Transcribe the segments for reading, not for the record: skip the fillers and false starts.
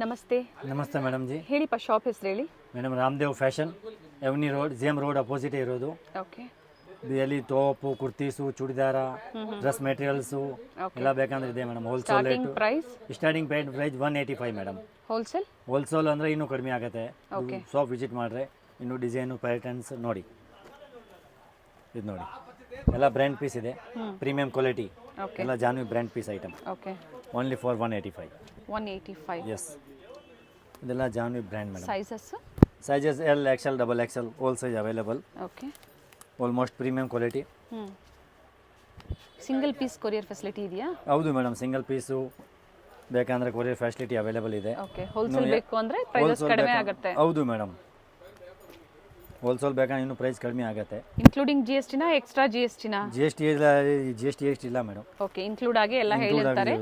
ನಮಸ್ತೆ. ನಮಸ್ತೆ madam G. ಹೇಳಿಪ್ಪ shop ಹೆಸರು ಹೇಳಿ. Madam Ramdev fashion avenue road GM road opposite ಇರೋದು. ಓಕೆ. ಎಲ್ಲಿ ತೋಪು ಕುರ್ತೀಸು ಚೂಡಿದಾರ ಡ್ರೆಸ್ ಮೆಟೀರಿಯಲ್ಸು ಎಲ್ಲ ಬೇಕಂದ್ರೆ ಇದೆ madam. Wholesale rate price starting price 185 madam. Wholesale ಅಂದರೆ ಇನ್ನೂ ಕಡಿಮೆ ಆಗುತ್ತೆ. ಶಾಪ್ ವಿಸಿಟ್ ಮಾಡಿದ್ರೆ ಇನ್ನೂ ಡಿಸೈನು ಪ್ಯಾಟರ್ನ್ಸ್ ನೋಡಿ. ಇದು ನೋಡಿ ಎಲ್ಲ ಬ್ರ್ಯಾಂಡ್ ಪೀಸ್ ಇದೆ, ಪ್ರೀಮಿಯಂ ಕ್ವಾಲಿಟಿ ಎಲ್ಲ Janhvi brand piece item. Okay. Only for 185. 185. Yes, ಇದೆಲ್ಲ Janhvi brand madam. Sizes L XL double XL all size available. Okay. Almost premium quality. Single piece courier facility ಇದೆಯಾ? ಹೌದು madam, single piece ಬೇಕಂದ್ರೆ courier facility available ಇದೆ. Okay. Wholesale ಬೇಕು ಅಂದ್ರೆ price ಕಡಿಮೆ ಆಗುತ್ತೆ. ಹೌದು ಮೇಡಮ್, ಹೋಲ್ಸೇಲ್ ಬೇಕಂದ್ರೆ ಇನ್ನೂ ಪ್ರೈಸ್ ಕಡಿಮೆ ಆಗುತ್ತೆ. ಇನ್ಕ್ಲೂಡಿಂಗ್ GST ನಾ ಎಕ್ಸ್ಟ್ರಾ GST ನಾ? GST ಇಲ್ಲ ಮೇಡಮ್. ಓಕೆ, ಇನ್ಕ್ಲೂಡ್ ಆಗಿ ಎಲ್ಲ ಹೇಳಿರ್ತಾರೆ.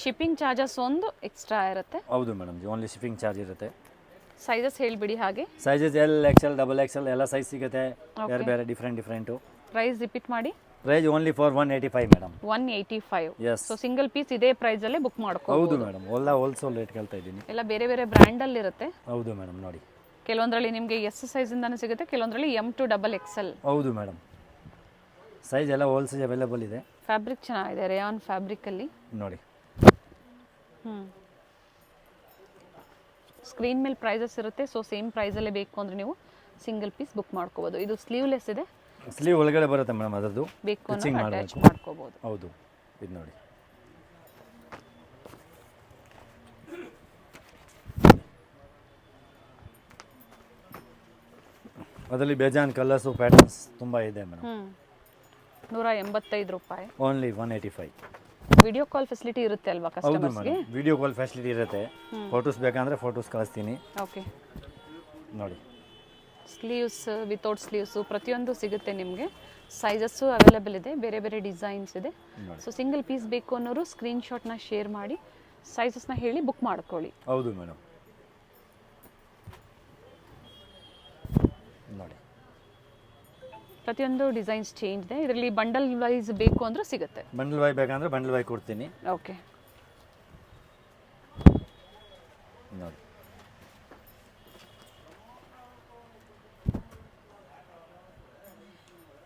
ಶಿಪ್ಪಿಂಗ್ ಚಾರ್ಜಸ್ ಒಂದು ಎಕ್ಸ್ಟ್ರಾ ಇರುತ್ತೆ. ಹೌದು ಮೇಡಮ್, ಓನ್ಲಿ ಶಿಪ್ಪಿಂಗ್ ಚಾರ್ಜ್ ಇರುತ್ತೆ. ಸೈಜಸ್ ಹೇಳ್ಬಿಡಿ ಹಾಗೆ. Sizes L XL double XL ಎಲ್ಲ ಸೈಜ್ ಸಿಗುತ್ತೆ, ಬೇರೆ ಬೇರೆ ಡಿಫ್ರೆಂಟು. ಪ್ರೈಸ್ ರಿಪೀಟ್ ಮಾಡಿ. Price only for 185 madam. 185. Yes. So single piece ಇದೇ ಪ್ರೈಸ್ ಅಲ್ಲೇ ಬುಕ್ ಮಾಡ್ಕೋಬಹುದು. ಹೌದು ಮೇಡಮ್, ಎಲ್ಲ ಹೋಲ್ಸೇಲ್ ರೇಟ್ ಕೇಳ್ತಾ ಇದ್ದೀನಿ. ಎಲ್ಲ ಬೇರೆ ಬೇರೆ ಬ್ರ್ಯಾಂಡ್ ಅಲ್ಲಿ ಇರುತ್ತೆ. ಹೌದು ಮೇಡಮ್, ನೋಡಿ ಕೆಲವೊಂದರಲ್ಲಿ ನಿಮಗೆ S ಸೈಜ್ ಇಂದಾನು ಸಿಗುತ್ತೆ, ಕೆಲವೊಂದರಲ್ಲಿ M to XXL. ಹೌದು ಮೇಡಮ್, ಸೈಜ್ ಎಲ್ಲ ಹೋಲ್ ಸೈಜ್ ಅವೈಲೇಬಲ್ ಇದೆ. ಫ್ಯಾಬ್ರಿಕ್ ಚೆನ್ನಾಗಿದೆ, ರೇಯಾನ್ ಫ್ಯಾಬ್ರಿಕ್ ಅಲ್ಲಿ ನೋಡಿ. ಸ್ಕ್ರೀನ್ ಮೇಲೆ ಪ್ರೈಸಸ್ ಇರುತ್ತೆ. ಸೊ ಸೇಮ್ ಪ್ರೈಸ್ ಅಲ್ಲೇ ಬೇಕು ಅಂದ್ರೆ ನೀವು ಸಿಂಗಲ್ ಪೀಸ್ ಬುಕ್ ಮಾಡ್ಕೋಬಹುದು. ಇದು ಸ್ಲೀವ್ಲೆಸ್ ಇದೆ, ಸ್ಲೀವ್ ಒಳಗಡೆ ಬರುತ್ತೆ ಮೇಡಮ್. ಅದರದ್ದು ಬೇಕು ಅಂದ್ರೆ ಅಟ್ಯಾಚ್ ಮಾಡ್ಕೋಬಹುದು. ಹೌದು, ಇದು ನೋಡಿ. ಅದರಲ್ಲಿ ಬೇಜಾನ್ ಕಲರ್ಸು ಪ್ಯಾಟರ್ನ್ಸ್ ತುಂಬ ಇದೆ ಮೇಡಮ್. 185 ರೂಪಾಯಿ. ಓನ್ಲಿ 185. ವಿಡಿಯೋ ಕಾಲ್ ಫೆಸಿಲಿಟಿ ಇರುತ್ತೆ ಅಲ್ವಾ ಹೌದು ಕಸ್ಟಮರ್ಸ್ಗೆ? ಮೇಡಮ್, ವಿಡಿಯೋ ಕಾಲ್ ಫೆಸಿಲಿಟಿ ಇರುತ್ತೆ. ಫೋಟೋಸ್ ಬೇಕಂದ್ರೆ ಫೋಟೋಸ್ ಕಳಿಸ್ತೀನಿ. ಓಕೆ. ನೋಡಿ, ಸ್ಲೀವ್ಸ್ ವಿತೌಟ್ ಸ್ಲೀವ್ಸು ಪ್ರತಿಯೊಂದು ಸಿಗುತ್ತೆ ನಿಮಗೆ. ಸೈಜಸ್ಸು ಅವೈಲೇಬಲ್ ಇದೆ, ಬೇರೆ ಬೇರೆ ಡಿಸೈನ್ಸ್ ಇದೆ. ಸೊ ಸಿಂಗಲ್ ಪೀಸ್ ಬೇಕು ಅನ್ನೋರು ಸ್ಕ್ರೀನ್ಶಾಟ್ನ ಶೇರ್ ಮಾಡಿ ಸೈಜಸ್ನ ಹೇಳಿ ಬುಕ್ ಮಾಡ್ಕೊಳ್ಳಿ. ಹೌದು ಮೇಡಮ್, ನೋಡಿ ಪ್ರತಿಯೊಂದು ಡಿಸೈನ್ಸ್ ಚೇಂಜ್ ಇದೆ. ಇದರಲ್ಲಿ ಬಂಡಲ್ ವೈಸ್ ಬೇಕು ಅಂದ್ರೆ ಸಿಗುತ್ತೆ. ಬಂಡಲ್ ವೈ ಬೇಕಂದ್ರೆ ಬಂಡಲ್ ವೈ ಕೊಡ್ತೀನಿ. ಓಕೆ. ನೋಡಿ,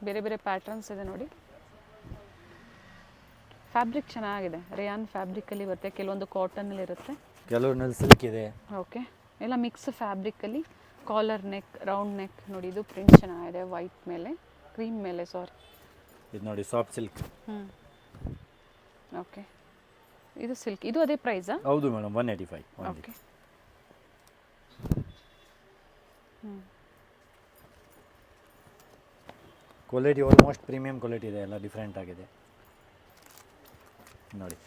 ಬೇರೆ ಬೇರೆ ಪ್ಯಾಟರ್ನ್ಸ್ ಇದೆ ನೋಡಿ. ಫ್ಯಾಬ್ರಿಕ್ ಚೆನ್ನಾಗಿದೆ, ರೇಯಾನ್ ಫ್ಯಾಬ್ರಿಕ್ ಅಲ್ಲಿ ಬರುತ್ತೆ, ಕೆಲವೊಂದು ಕಾಟನ್ ಅಲ್ಲಿ ಇರುತ್ತೆ, ಕೆಲವ್ರಲ್ಲಿ ಸಿಲ್ಕ್ ಇದೆ. ಓಕೆ. ಎಲ್ಲ ಮಿಕ್ಸ್ ಫ್ಯಾಬ್ರಿಕ್ ಅಲ್ಲಿ ಕಾಲರ್ ನೆಕ್, ರೌಂಡ್ ನೆಕ್ ನೋಡಿ. ಇದು ಪ್ರಿಂಟ್ ಚೆನ್ನಾಗಿದೆ, ವೈಟ್ ಮೇಲೆ ಕ್ರೀಮ್ ಮೇಲೆ, ಸಾರಿ. ಇದು ನೋಡಿ ಸಾಫ್ಟ್ ಸಿಲ್ಕ್. ಓಕೆ. ಇದು ಸಿಲ್ಕ್, ಇದು ಅದೇ ಪ್ರೈಸಾ? ಹೌದು madam, 185. Okay. Quality almost premium quality ಇದೆ, ಎಲ್ಲ ಡಿಫ್ರೆಂಟ್ ಆಗಿದೆ ನೋಡಿ.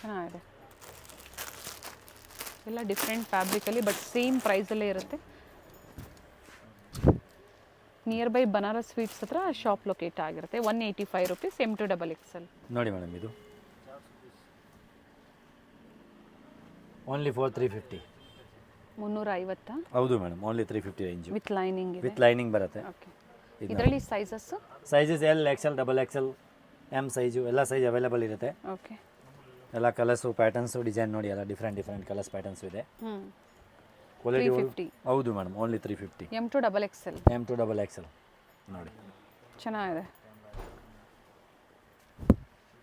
ಚೆನ್ನಾಗಿದೆ, ಎಲ್ಲ ಡಿಫ್ರೆಂಟ್ ಫ್ಯಾಬ್ರಿಕಲ್ಲಿ ಬಟ್ ಸೇಮ್ ಪ್ರೈಸಲ್ಲೇ ಇರುತ್ತೆ. ನಿಯರ್ ಬೈ ಬನಾರಸ್ ಸ್ವೀಟ್ಸ್ ಹತ್ರ ಶಾಪ್ ಲೊಕೇಟ್ ಆಗಿರುತ್ತೆ. 185 ರೂಪೀಸ್, M to XXL. ನೋಡಿ ಮೇಡಮ್, ಇದು ಓನ್ಲಿ ಫಾರ್ 350. 350. ಹೌದು madam, only 350 range with lining ಇದೆ. ವಿತ್ ಲೈನಿಂಗ್ ಬರುತ್ತೆ. ಓಕೆ. ಇದರಲ್ಲಿ sizes L XL double Excel M size ಎಲ್ಲ ಸೈಜ್ ಅವೈಲೇಬಲ್ ಇರುತ್ತೆ. ಓಕೆ. ಎಲ್ಲ ಕಲರ್ಸು ಪ್ಯಾಟರ್ನ್ಸು ಡಿಸೈನ್ ನೋಡಿ, ಎಲ್ಲ ಡಿಫ್ರೆಂಟ್ ಕಲರ್ಸ್ ಪ್ಯಾಟರ್ನ್ಸ್ ಇದೆ. ಕ್ವಾಲಿಟಿ 350. ಹೌದು madam, only 350. M to XXL. M to XXL ನೋಡಿ, ಚೆನ್ನಾಗಿದೆ.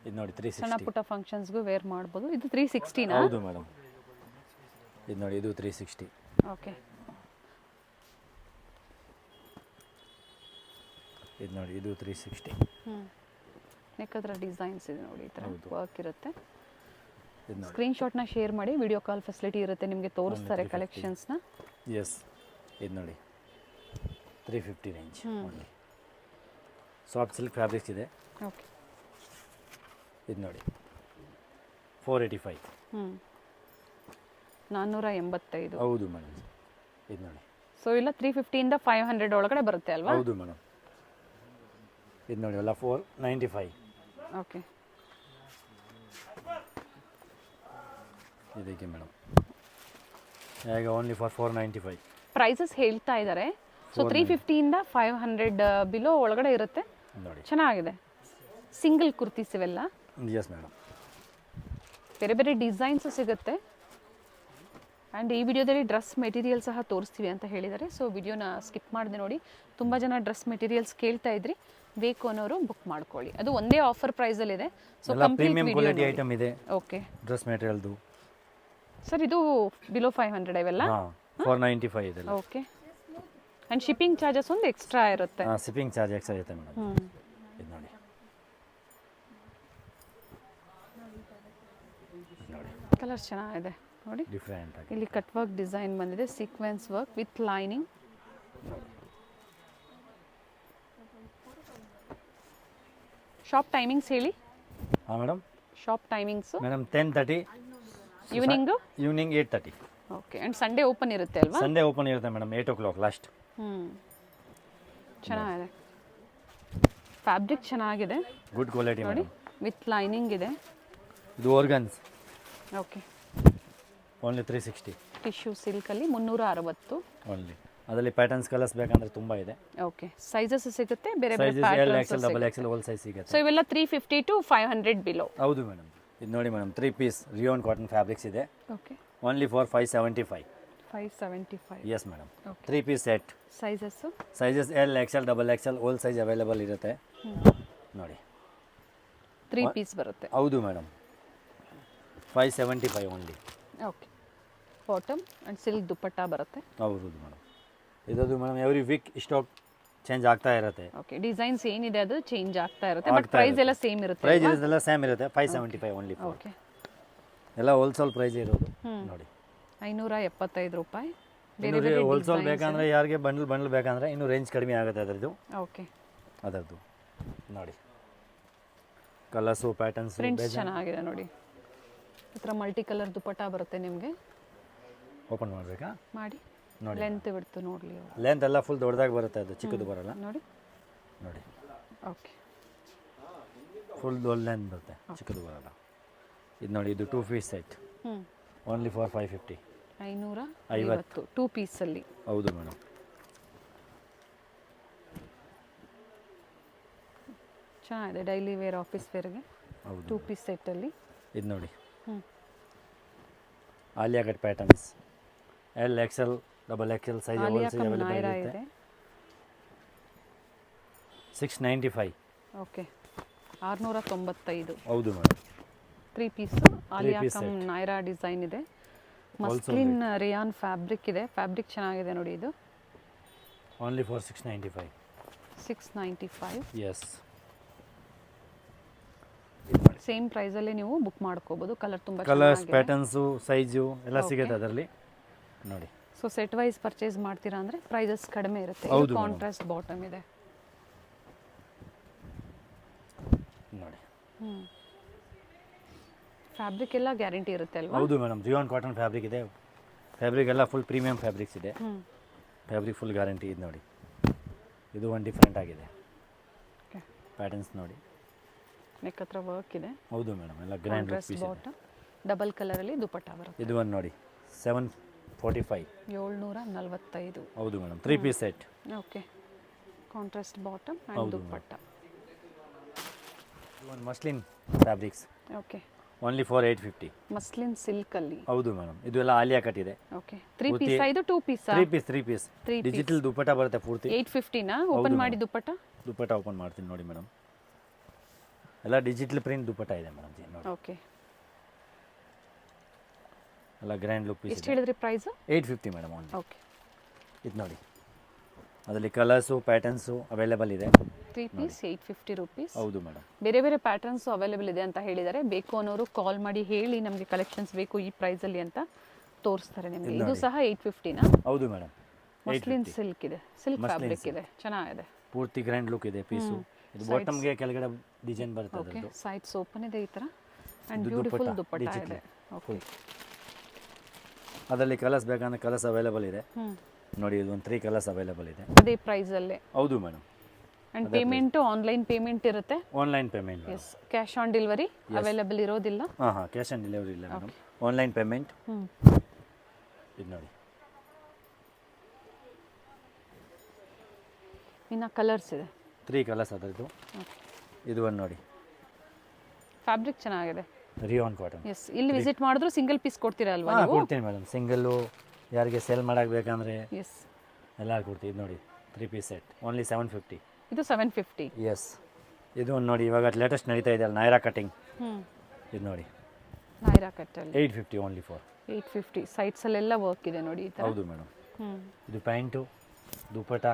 ಇದು ನೋಡಿ 360. ಸಣ್ಣ ಪುಟ್ಟ ಫಂಕ್ಷನ್ಸ್ಗೂ ವೇರ್ ಮಾಡ್ಬೋದು. ಇದು 360 ನಾ? ಹೌದು ಮೇಡಮ್, ಇದು ನೋಡಿ, ಇದು 360. ಓಕೆ. ಇದು ನೋಡಿ, ಇದು 360. ನೆಕ್ ಹತ್ರ ಡಿಸೈನ್ಸ್ ಇದೆ ನೋಡಿ, ಈ ಥರ ವರ್ಕ್ ಇರುತ್ತೆ. ಇದು ನೋಡಿ, ಸ್ಕ್ರೀನ್ಶಾಟ್ನ ಶೇರ್ ಮಾಡಿ, ವಿಡಿಯೋ ಕಾಲ್ ಫೆಸಿಲಿಟಿ ಇರುತ್ತೆ, ನಿಮಗೆ ತೋರಿಸ್ತಾರೆ ಕಲೆಕ್ಷನ್ಸ್ನ. ಎಸ್, ಇದು ನೋಡಿ 350 range. Only soft silk fabrics ಇದೆ. ಓಕೆ. ಇದು ನೋಡಿ 485. 485. ಹೌದು ಮೇಡಮ್, ಇದು ನೋಡಿ. ಸೊ ಇಲ್ಲ 350 ಇಂದ 500 ಒಳಗಡೆ ಬರುತ್ತೆ ಅಲ್ವಾ? ಹೌದು ಮೇಡಮ್, ಇದು ನೋಡಿ ಎಲ್ಲ 495. ಓಕೆ. ಇದಕ್ಕೆ ಮೇಡಮ್ ಈಗ ಓನ್ಲಿ ಫಾರ್ 495. ಪ್ರೈಸಸ್ ಹೇಳ್ತಾ ಇದ್ದಾರೆ. ಸೊ 350 ಇಂದ 500 ಬಿಲೋ ಒಳಗಡೆ ಇರುತ್ತೆ ನೋಡಿ. ಚೆನ್ನಾಗಿದೆ. ಸಿಂಗಲ್ ಕುರ್ತೀಸ್ ಇವೆಲ್ಲ. ಎಸ್ ಮೇಡಮ್, ಬೇರೆ ಬೇರೆ ಡಿಸೈನ್ಸು ಸಿಗುತ್ತೆ. ಆ್ಯಂಡ್ ಈ ವಿಡಿಯೋದಲ್ಲಿ ಡ್ರೆಸ್ ಮೆಟೀರಿಯಲ್ ಸಹ ತೋರಿಸ್ತೀವಿ ಅಂತ ಹೇಳಿದ್ದಾರೆ. ಸೊ ವಿಡಿಯೋನ ಸ್ಕಿಪ್ ಮಾಡಿದೆ ನೋಡಿ. ತುಂಬ ಜನ ಡ್ರೆಸ್ ಮೆಟೀರಿಯಲ್ಸ್ ಕೇಳ್ತಾ ಇದ್ರಿ, ಬೇಕು ಅನ್ನೋರು ಬುಕ್ ಮಾಡ್ಕೊಳ್ಳಿ. ಅದು ಒಂದೇ ಆಫರ್ ಪ್ರೈಸಲ್ಲಿದೆ. ಸೊ ಪ್ರೀಮಿಯಂ ಕ್ವಾಲಿಟಿ ಐಟಮ್ ಇದೆ. ಓಕೆ ಡ್ರೆಸ್ ಮೆಟೀರಿಯಲ್ದು ಸರ್, ಇದು ಬಿಲೋ 500 ಇವೆಲ್ಲ. 495 ಇದೆ. ಓಕೆ. ಆ್ಯಂಡ್ ಶಿಪ್ಪಿಂಗ್ ಚಾರ್ಜಸ್ ಒಂದು ಎಕ್ಸ್ಟ್ರಾ ಇರುತ್ತೆ. ಶಿಪ್ಪಿಂಗ್ ಚಾರ್ಜ್ ಎಕ್ಸ್ಟ್ರಾ ಇರುತ್ತೆ ಮೇಡಮ್. ಇದು ನೋಡಿ ಕಲರ್ ಚೆನ್ನಾಗಿದೆ ನೋಡಿ. ಡಿಫ್ರೆಂಟ್ ಆಗಿ ಇಲ್ಲಿ ಕಟ್ ವರ್ಕ್ ಡಿಸೈನ್ ಬಂದಿದೆ, sequence work with lining. Shop timings ಹೇಳಿ. ಹಾಂ madam. Shop timings madam 10:30 evening. Evening 8:30. Okay. And Sunday open ಇರುತ್ತೆ ಅಲ್ವಾ? ಸಂಡೇ ಓಪನ್ ಇರುತ್ತೆ ಮೇಡಮ್, 8 o'clock ಲಾಸ್ಟ್. ಚೆನ್ನಾಗಿದೆ. ಫ್ಯಾಬ್ರಿಕ್ ಚೆನ್ನಾಗಿದೆ, ಗುಡ್ ಕ್ವಾಲಿಟಿ ನೋಡಿ, ಮೇಡಮ್. ವಿತ್ ಲೈನಿಂಗ್ ಇದೆ. ಇದು ಆರ್ಗನ್ಸ್. ಓಕೆ. ಓನ್ಲಿ 360. ಟಿಶ್ಯೂ ಸಿಲ್ಕಲ್ಲಿ 360 ಓನ್ಲಿ. ಅದರಲ್ಲಿ ಪ್ಯಾಟರ್ನ್ಸ್ ಕಲರ್ಸ್ ಬೇಕಂದ್ರೆ ತುಂಬ ಇದೆ. ಓಕೆ. ಸೈಜಸ್ ಸಿಗುತ್ತೆ, ಬೇರೆ ಬೇರೆ sizes L, XL, double XL, whole size so ಸಿಗುತ್ತೆ. ಇವೆಲ್ಲ 350 to 500 ಬಿಲೋ. ಹೌದು ಮೇಡಮ್. ಇದು ನೋಡಿ madam, 3 piece rayon cotton fabrics ಇದೆ. Okay. Only for 575. 575. Yes madam. Okay. 3 piece set. Sizes sizes L, XL, double XL, whole size available ಇರುತ್ತೆ ನೋಡಿ. 3 piece ಬರುತ್ತೆ. ಹೌದು madam. 575 only. Okay. Bottom and silk dupatta ಬರುತ್ತೆ. ಹೌದು ಮೇಡಮ್. ಇದದು madam every week stock change ಆಗ್ತಾ ಇರುತ್ತೆ. ಓಕೆ. ಡಿಸೈನ್ಸ್ ಏನಿದೆ ಅದು ಚೇಂಜ್ ಆಗ್ತಾ ಇರುತ್ತೆ, ಬಟ್ ಆಗ್ತಾ ಪ್ರೈಸ್ ಇರುತ್ತೆ. ಎಲ್ಲ ಸೇಮ್ ಇರುತ್ತೆ. ಪ್ರೈಸ್ ಎಲ್ಲ ಸೇಮ್ ಇರುತ್ತೆ. 575 ಓನ್ಲಿ. ಓಕೆ. ಎಲ್ಲ ಹೋಲ್ಸೇಲ್ ಪ್ರೈಸ್ ಇರೋದು ನೋಡಿ. 575 ರೂಪಾಯಿ. ಬೇರೆ ಇನ್ನು ಬೇರೆ ಹೋಲ್ಸೇಲ್ ಬೇಕಂದ್ರೆ ಯಾರಿಗೆ ಬಂಡಲ್ ಬೇಕಂದ್ರೆ ಇನ್ನೂ ರೇಂಜ್ ಕಡಿಮೆ ಆಗುತ್ತೆ ಅದರದ್ದು. ಓಕೆ. ಅದರದ್ದು ನೋಡಿ. ಕಲರ್ಸು ಪ್ಯಾಟರ್ನ್ಸ್ ಪ್ರಿಂಟ್ಸ್ ಚೆನ್ನಾಗಿದೆ ನೋಡಿ. ಈ ಥರ ಮಲ್ಟಿ ಕಲರ್ ದುಪ್ಪಟ್ಟ ಬರುತ್ತೆ ನಿಮಗೆ. ಓಪನ್ ಮಾಡಬೇಕಾ? ಮಾಡಿ ನೋಡಿ. ಲೆಂತ್ ಬಿಡ್ತು ನೋಡಲಿ. ಲೆಂತ್ ಎಲ್ಲ ಫುಲ್ ದೊಡ್ಡದಾಗಿ ಬರುತ್ತೆ, ಅದು ಚಿಕ್ಕದು ಬರಲ್ಲ ನೋಡಿ. ನೋಡಿ. ಓಕೆ. ಫುಲ್ ದೊಡ್ಡ ಲೆಂತ್ ಬರುತ್ತೆ, ಚಿಕ್ಕದು ಬರಲ್ಲ. ಇದು ನೋಡಿ, ಇದು 2 ಪೀಸ್ ಸೆಟ್. Only for 550. 550 2 ಪೀಸಲ್ಲಿ. ಹೌದು ಮೇಡಮ್. ಚೆನ್ನಾಗಿದೆ, ಡೈಲಿ ವೇರ್, ಆಫೀಸ್ ವೇರ್ಗೆ. ಹೌದು. 2 ಪೀಸ್ ಸೆಟ್ಟಲ್ಲಿ. ಇದು ನೋಡಿ, Alia cut patterns. L, XL, double XL size Alia available come Nayra ಇರುತ್ತೆ. ಇದೆ. 695. ಓಕೆ. 695. ಹೌದು madam. 3 piece Alia piece come set. Nayra design ಇದೆ. ಮಸ್ಲಿನ್ ರಿಯಾನ್ ಫ್ಯಾಬ್ರಿಕ್ ಇದೆ. ಫ್ಯಾಬ್ರಿಕ್ ಚೆನ್ನಾಗಿದೆ ನೋಡಿ. ಇದು ಓನ್ಲಿ ಫಾರ್ 695. 695. ಎಸ್. ಸೇಮ್ ಪ್ರೈಸಲ್ಲಿ ನೀವು ಬುಕ್ ಮಾಡ್ಕೋಬೋದು. ಕಲರ್ ತುಂಬ ಕಲರ್ಸ್ ಪ್ಯಾಟರ್ನ್ಸು ಸೈಜು ಎಲ್ಲ ಸಿಗುತ್ತೆ ಅದರಲ್ಲಿ ನೋಡಿ. ಸೊ ಸೆಟ್ ವೈಸ್ ಪರ್ಚೇಸ್ ಮಾಡ್ತೀರಾ ಅಂದರೆ ಪ್ರೈಸಸ್ ಕಡಿಮೆ ಇರುತ್ತೆ. ಹೌದು ಕಾಂಟ್ರಾಸ್ಟ್ ಬಾಟಮ್ ಇದೆ ನೋಡಿ. ಫ್ಯಾಬ್ರಿಕ್ ಎಲ್ಲ ಗ್ಯಾರಂಟಿ ಇರುತ್ತೆ ಅಲ್ವಾ? ಹೌದು ಮೇಡಮ್. ರಿಯಾನ್ ಕಾಟನ್ ಫ್ಯಾಬ್ರಿಕ್ ಇದೆ. ಫ್ಯಾಬ್ರಿಕ್ ಎಲ್ಲ ಫುಲ್ ಪ್ರೀಮಿಯಂ ಫ್ಯಾಬ್ರಿಕ್ಸ್ ಇದೆ. Fabric full guarantee. ಇದು ನೋಡಿ, ಇದು ಒಂದು ಡಿಫ್ರೆಂಟ್ ಆಗಿದೆ. ಪ್ಯಾಟರ್ನ್ಸ್ ನೋಡಿ. ನೆಕ್ ಹತ್ರ ವರ್ಕ್ ಇದೆ. ಹೌದು ಮೇಡಮ್. ಎಲ್ಲ ಗ್ರ್ಯಾಂಡ್ ಲುಕ್ ಪೀಸ್ ಇದೆ. ಬಾಟಮ್ ಡಬಲ್ ಕಲರಲ್ಲಿ ದುಪಟ್ಟ ಬರುತ್ತೆ. ಇದು ಒಂದು ನೋಡಿ, 745. 745. ಹೌದು madam. 3 piece set. Okay. Contrast bottom and dupatta. ಒಂದು muslin fabrics. Okay. Only for 850. Muslin ಸಿಲ್ಕಲ್ಲಿ. ಹೌದು ಮೇಡಮ್. ಇದು ಎಲ್ಲ ಆಲಿಯಾ ಕಟ್ ಇದೆ. ಓಕೆ. 3 ಪೀಸ್ ಇದು 2 piece? 3 piece. 3 piece digital dupatta ಬರುತ್ತೆ ಪೂರ್ತಿ. 850ನಾ? ಓಪನ್ ಮಾಡಿ ದುಪಟ್ಟ. ದುಪಟ್ಟ ಓಪನ್ ಮಾಡ್ತೀನಿ ನೋಡಿ ಮೇಡಮ್. ಎಲ್ಲ ಡಿಜಿಟಲ್ ಪ್ರಿಂಟ್ ದುಪಟ್ಟ ಇದೆ ಮೇಡಮ್ ನೋಡಿ. ಓಕೆ. ಎಲ್ಲ ಗ್ರ್ಯಾಂಡ್ ಲುಕ್ ಪೀಸ್. ಎಷ್ಟು ಹೇಳಿದ್ರಿ ಪ್ರೈಸ್? 850 madam only. ಓಕೆ. ಇದು ನೋಡಿ, ಅದರಲ್ಲಿ ಕಲರ್ಸು ಪ್ಯಾಟರ್ನ್ಸು ಅವೈಲೇಬಲ್ ಇದೆ. 3 ಪೀಸ್ 850 ರೂಪೀಸ್. ಹೌದು ಮೇಡಮ್. ಬೇರೆ ಬೇರೆ ಪ್ಯಾಟರ್ನ್ಸು ಅವೈಲೇಬಲ್ ಇದೆ ಅಂತ ಹೇಳಿದ್ದಾರೆ. ಬೇಕು ಅನ್ನೋರು ಕಾಲ್ ಮಾಡಿ ಹೇಳಿ ನಮಗೆ ಕಲೆಕ್ಷನ್ಸ್ ಬೇಕು ಈ ಪ್ರೈಸಲ್ಲಿ ಅಂತ ತೋರಿಸ್ತಾರೆ ನಿಮಗೆ. ಇದು ಸಹ 850ನಾ? ಹೌದು ಮೇಡಮ್. ಮಸ್ಲಿನ್ ಸಿಲ್ಕ್ ಇದೆ, ಸಿಲ್ಕ್ ಫ್ಯಾಬ್ರಿಕ್ ಇದೆ, ಚೆನ್ನಾಗಿದೆ. ಪೂರ್ತಿ ಗ್ರ್ಯಾಂಡ್ ಲುಕ್ ಇದೆ ಪೀಸು. ಇದು ಬಾಟಮ್ಗೆ ಕೆಳಗಡೆ ಡಿಸೈನ್ ಬರುತ್ತೆ ಓಕೆ. ಅದರದ್ದು. ಸೈಡ್ಸ್ ಓಪನ್ ಇದೆ ಈ ಥರ ಆ್ಯಂಡ್ ಬ್ಯೂಟಿಫುಲ್ ದುಪಟ್ಟ ಇದೆ. ಓಕೆ. ಅದರಲ್ಲಿ ಕಲರ್ಸ್ ಬೇಕಂದ್ರೆ ಕಲರ್ಸ್ ಅವೈಲೇಬಲ್ ಇದೆ ನೋಡಿ. ಇದು ಒಂದು 3 ಕಲರ್ಸ್ ಅವೈಲೇಬಲ್ ಇದೆ ಅದೇ ಪ್ರೈಸಲ್ಲೇ. ಹೌದು madam. And payment online payment ಇರುತ್ತೆ. Online payment. Yes. Cash on delivery available ಇರೋದಿಲ್ಲ. ಹಾಂ, ಕ್ಯಾಶ್ ಆನ್ ಡೆಲಿವರಿ ಇಲ್ಲ ಮೇಡಮ್. Online payment. ಇದು ನೋಡಿ. ಇನ್ನು ಕಲರ್ಸ್ ಇದೆ. 3 ಕಲರ್ಸ್ ಅದರದ್ದು. ಇದು ಒಂದು ನೋಡಿ. ಫ್ಯಾಬ್ರಿಕ್ ಚೆನ್ನಾಗಿದೆ. Rayon cotton. ಎಸ್, ಇಲ್ಲಿ ವಿಸಿಟ್ ಮಾಡಿದ್ರು ಸಿಂಗಲ್ ಪೀಸ್ ಕೊಡ್ತೀರಾ ಅಲ್ವಾ ಹಾಂ ನೀವು? ಕೊಡ್ತೀನಿ ಮೇಡಮ್. ಸಿಂಗಲ್ಲು ಯಾರಿಗೆ ಸೇಲ್ ಮಾಡೋಕೆ ಬೇಕಂದರೆ ಎಸ್, ಎಲ್ಲ ಕೊಡ್ತೀವಿ. ಇದು ನೋಡಿ 3 ಪೀಸ್ ಸೆಟ್ ಓನ್ಲಿ 750. ಇದು 750. ಎಸ್, ಇದು ಒಂದು ನೋಡಿ ಇವಾಗ ಲೇಟೆಸ್ಟ್ ನಡೀತಾ ಇದೆ ಅಲ್ಲ ನೈರಾ ಕಟಿಂಗ್. ಇದು ನೋಡಿ ನೈರಾ ಕಟ್ಟಲ್ಲಿ 850 ಓನ್ಲಿ ಫಾರ್ 850. ಸೈಡ್ಸಲ್ಲೆಲ್ಲ ವರ್ಕ್ ಇದೆ ನೋಡಿ ಈ ಥರ. ಹೌದು ಮೇಡಮ್. ಇದು ಪ್ಯಾಂಟು, ದುಪ್ಪಟ,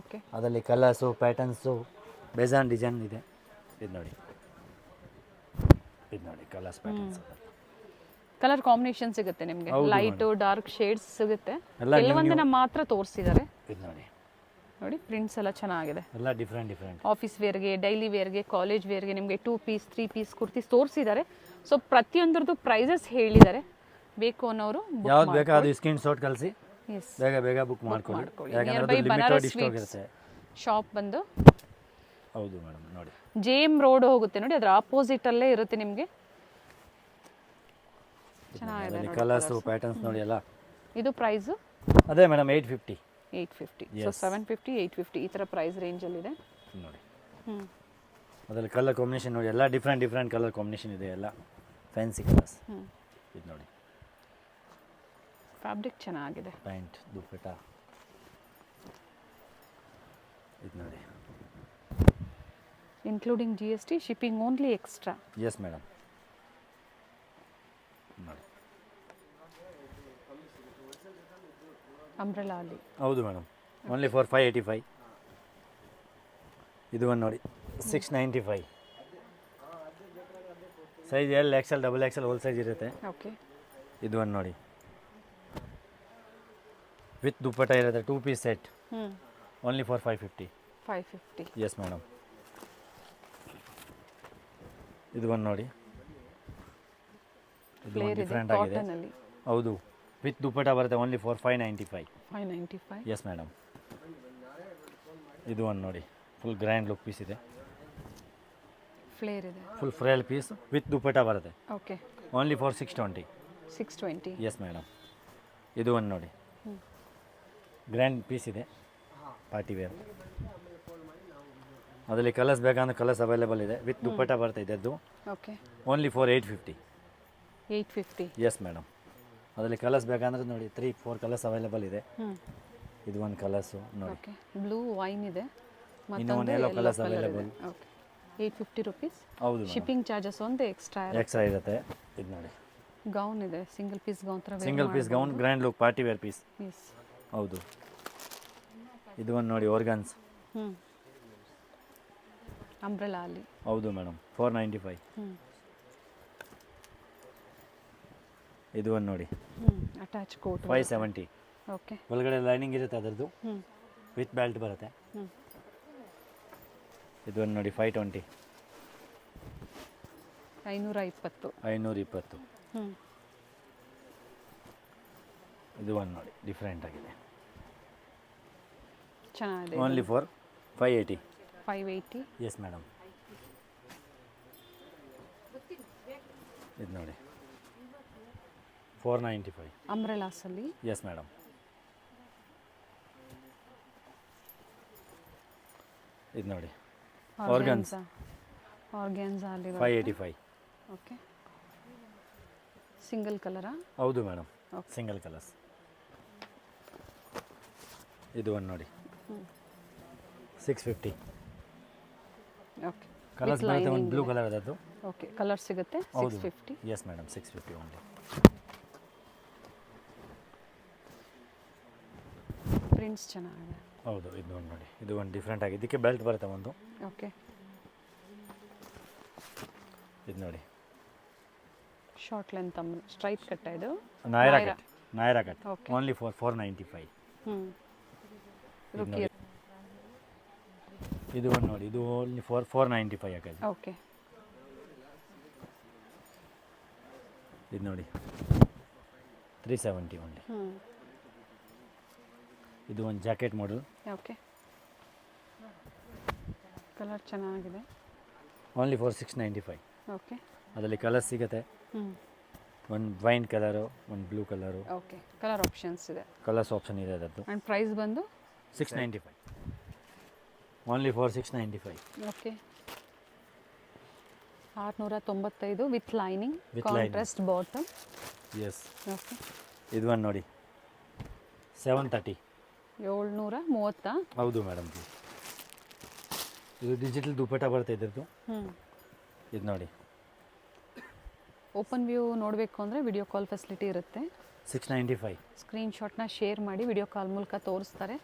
ಓಕೆ. ಅದರಲ್ಲಿ ಕಲರ್ಸು ಪ್ಯಾಟರ್ನ್ಸು ಬೇಜಾನ್ ಡಿಸೈನ್ ಇದೆ. ಇದು ನೋಡಿ ಕಲರ್ಸ್ ಪ್ಯಾಟರ್ನ್ಸ್ ಕಲರ್ ಕಾಂಬಿನೇಷನ್ ಸಿಗುತ್ತೆ ನಿಮಗೆ, ಹೌದು ಲೈಟ್ ಡಾರ್ಕ್ ಶೇಡ್ಸ್ ಸಿಗುತ್ತೆ. ಎಲ್ಲ ಕೆಲವೊಂದನ್ನ ಮಾತ್ರ ತೋರಿಸಿದ್ದಾರೆ ಇದು ನೋಡಿ. ನೋಡಿ ಪ್ರಿಂಟ್ಸ್ ಎಲ್ಲ ಚೆನ್ನಾಗಿದೆ. ಎಲ್ಲ ಡಿಫ್ರೆಂಟ್ ಆಫೀಸ್ ವೇರ್ಗೆ, ಡೈಲಿ ವೇರ್ಗೆ, ಕಾಲೇಜ್ ವೇರ್ಗೆ ನಿಮಗೆ 2 ಪೀಸ್ 3 ಪೀಸ್ ಕುರ್ತೀಸ್ ತೋರಿಸಿದ್ದಾರೆ. ಸೊ ಪ್ರತಿಯೊಂದರದ್ದು ಪ್ರೈಸಸ್ ಹೇಳಿದ್ದಾರೆ. ಬೇಕು ಅನ್ನೋರು ಯಾವ್ದು ಬೇಕಾ ಅದು ಸ್ಕ್ರೀನ್ ಶಾಟ್ ಕಳಿಸಿ ಎಸ್ ಬೇಗ ಬುಕ್ ಮಾಡ್ಕೊಳ್ಳಿ. ನಿಯರ್ ಯಾಕಂದ್ರೆ ಬೈ ಅದು ಬನಾರಸ್ ಲಿಮಿಟೆಡ್ ಸ್ಟಾಕ್ ಇರುತ್ತೆ. ಶಾಪ್ ಬಂದು ಹೌದು ಮೇಡಮ್. ನೋಡಿ JM ರೋಡ್ ಹೋಗುತ್ತೆ ನೋಡಿ, ಅದರ ಆಪೋಸಿಟ್ ಅಲ್ಲೇ ಇರುತ್ತೆ ನಿಮಗೆ. ಚೆನ್ನಾಗಿದೆ ನೋಡಿ ಕಲರ್ಸ್ ಪ್ಯಾಟರ್ನ್ಸ್ ನೋಡಿ ಎಲ್ಲ. ಇದು ಪ್ರೈಸ್ ಅದೇ ಮೇಡಮ್ 850. 850. ಸೊ 750 850 ಈ ಥರ ಪ್ರೈಸ್ ರೇಂಜಲ್ಲಿ ಇದೆ ನೋಡಿ. ಅದರಲ್ಲಿ ಕಲರ್ ಕಾಂಬಿನೇಷನ್ ನೋಡಿ, ಎಲ್ಲ ಡಿಫ್ರೆಂಟ್ ಕಲರ್ ಕಾಂಬಿನೇಷನ್ ಇದೆ, ಎಲ್ಲ ಫ್ಯಾನ್ಸಿ ಕಲರ್ಸ್. ಇದು ನೋಡಿ ಫ್ಯಾಬ್ರಿಕ್ ಚೆನ್ನಾಗಿದೆ. ಪ್ಯಾಂಟ್, ದುಪ್ಪಟ. ಇದು ನೋಡಿ including GST, shipping only extra. Yes madam. ನೋಡಿ ಅಂಬ್ರೆಲಾ ಅಲ್ಲಿ. ಹೌದು ಮೇಡಮ್. Only for 585. ಇದು ಒಂದು ನೋಡಿ 695. Size L XL XXL whole size ಇರುತ್ತೆ. ಓಕೆ. ಇದು ಒಂದು ನೋಡಿ ವಿತ್ ದುಪ್ಪಟ ಇರುತ್ತೆ, 2 piece set only for 550. 550. Yes madam. ಇದು ಒಂದು ನೋಡಿ, ಇದು ಒಂದು ಡಿಫ್ರೆಂಟ್ ಆಗಿದೆ. ಹೌದು, ವಿತ್ ದುಪ್ಪಟ ಬರುತ್ತೆ ಓನ್ಲಿ ಫಾರ್ 595. 595. S madam. ಇದು ಒಂದು ನೋಡಿ ಫುಲ್ ಗ್ರ್ಯಾಂಡ್ ಲುಕ್ ಪೀಸ್ ಇದೆ. ಫ್ಲೇರ್ ಇದೆ, full flare piece with dupatta ಬರುತ್ತೆ. Okay. Only for 620. 620. Yes madam. ಇದು ಒಂದು ನೋಡಿ ಗ್ರ್ಯಾಂಡ್ ಪೀಸ್ ಇದೆ, ಪಾರ್ಟಿ ವೇರ್. ಅದರಲ್ಲಿ ಕಲರ್ಸ್ ಬೇಕಂದ್ರೆ ಕಲರ್ಸ್ ಅವೈಲೇಬಲ್ ಇದೆ, ವಿತ್ ದುಪ್ಪಟ ಬರುತ್ತೆ ಇದದ್ದು. Okay. Only for 850. 850. Yes madam. ಅದರಲ್ಲಿ ಕಲರ್ಸ್ ಬೇಕಂದ್ರೆ ನೋಡಿ 3-4 ಕಲರ್ಸ್ ಅವೈಲೇಬಲ್ ಇದೆ. ಇದು ಒಂದು ಕಲರ್ಸು ನೋಡಿ. ಓಕೆ. ಬ್ಲೂ ವೈನ್ ಇದೆ, ಇನ್ನೂ ಒಂದು yellow colours available. Okay. 850 rupees. ಹೌದು, ಶಿಪ್ಪಿಂಗ್ ಚಾರ್ಜಸ್ ಒಂದು ಎಕ್ಸ್ಟ್ರಾ ಇರುತ್ತೆ. ಇದು ನೋಡಿ ಗೌನ್ ಇದೆ, ಸಿಂಗಲ್ ಪೀಸ್ ಗೌನ್ ಥರ. Single piece gown grand look party wear piece. Yes. ಹೌದು. ಇದು ಒಂದು ನೋಡಿ ಆರ್ಗನ್ಸ್. ಅಂಬ್ರೆಲಾ ಅಲ್ಲಿ. ಹೌದು ಮೇಡಮ್. 495. ಇದು ಒಂದು ನೋಡಿ ಅಟ್ಯಾಚ್ ಕೋಟ್ 570. ಓಕೆ. ಒಳಗಡೆ ಲೈನಿಂಗ್ ಇರುತ್ತೆ ಅದರದ್ದು, ವಿತ್ ಬೆಲ್ಟ್ ಬರುತ್ತೆ. ಇದು ಒಂದು ನೋಡಿ 520. 520. 520. ಇದು ಒಂದು ನೋಡಿ ಡಿಫ್ರೆಂಟ್ ಆಗಿದೆ, ಚೆನ್ನಾಗಿದೆ. Only for 580. 580. S madam. ಇದು ನೋಡಿ 495. ಅಂಬ್ರೆಲಾಸ್ ಅಲ್ಲಿ. S madam. ಇದು ನೋಡಿ ಆರ್ಗನ್ಸಾ ಅಲ್ಲಿ 585. ಓಕೆ. ಸಿಂಗಲ್ ಕಲರಾ? ಹೌದು ಮೇಡಮ್, ಸಿಂಗಲ್ ಕಲರ್ಸ್. ಇದು ಒಂದು ನೋಡಿ 650. ಓಕೆ. ಕಲರ್ಸ್ ಬರುತ್ತೆ, ಒಂದು ಬ್ಲೂ ಕಲರ್ ಅದದ್ದು. ಓಕೆ. ಕಲರ್ ಸಿಗುತ್ತೆ 650. Yes madam, 650 only. ಪ್ರಿಂಟ್ಸ್ ಚೆನ್ನಾಗಿದೆ. ಹೌದು. ಇದು ಒಂದು ನೋಡಿ, ಇದು ಒಂದು ಡಿಫ್ರೆಂಟ್ ಆಗಿದೆ, ಇದಕ್ಕೆ ಬೆಲ್ಟ್ ಬರುತ್ತೆ ಒಂದು. ಓಕೆ. ಇದು ನೋಡಿ ಶಾರ್ಟ್ ಲೆಂತ್ ಸ್ಟ್ರೈಟ್ ಕಟ್. ಇದು ನೈರಾ ಕಟ್ ಓನ್ಲಿ ಫಾರ್ 495. ಇದು ಒಂದು ನೋಡಿ, ಇದು ಓನ್ಲಿ ಫಾರ್ 495 ಯಾಕಂದ್ರೆ. ಓಕೆ. ಇದು ನೋಡಿ 370 ಓನ್ಲಿ. ಇದು ಒಂದು ಜಾಕೆಟ್ ಮಾಡೆಲ್. ಓಕೆ. ಕಲರ್ ಚೆನ್ನಾಗಿದೆ. Only for 695. ಓಕೆ. ಅದರಲ್ಲಿ ಕಲರ್ಸ್ ಸಿಗುತ್ತೆ, ಒಂದು ವೈನ್ ಕಲರು, ಒಂದು blue colour. Okay. Colour options ಇದೆ, ಕಲರ್ಸ್ ಆಪ್ಷನ್ ಇದೆ ಅದದ್ದು. ಆ್ಯಂಡ್ ಪ್ರೈಸ್ ಬಂದು 695. Only for 695. Okay. 695 with lining, With contrast bottom. Yes. Okay, ಇದು ಒಂದು ನೋಡಿ 730. 730. ಹೌದು ಮೇಡಮ್ ಜಿ. ಇದು ಡಿಜಿಟಲ್ ದುಪ್ಪಟ್ಟ ಬರುತ್ತೆ ಇದ್ರದ್ದು. ಇದು ನೋಡಿ ಓಪನ್ ವ್ಯೂ ನೋಡಬೇಕು ಅಂದರೆ ವಿಡಿಯೋ ಕಾಲ್ ಫೆಸಿಲಿಟಿ ಇರುತ್ತೆ. 695. ಸ್ಕ್ರೀನ್ಶಾಟ್ನ ಶೇರ್ ಮಾಡಿ ವಿಡಿಯೋ ಕಾಲ್ ಮೂಲಕ ತೋರಿಸ್ತಾರೆ.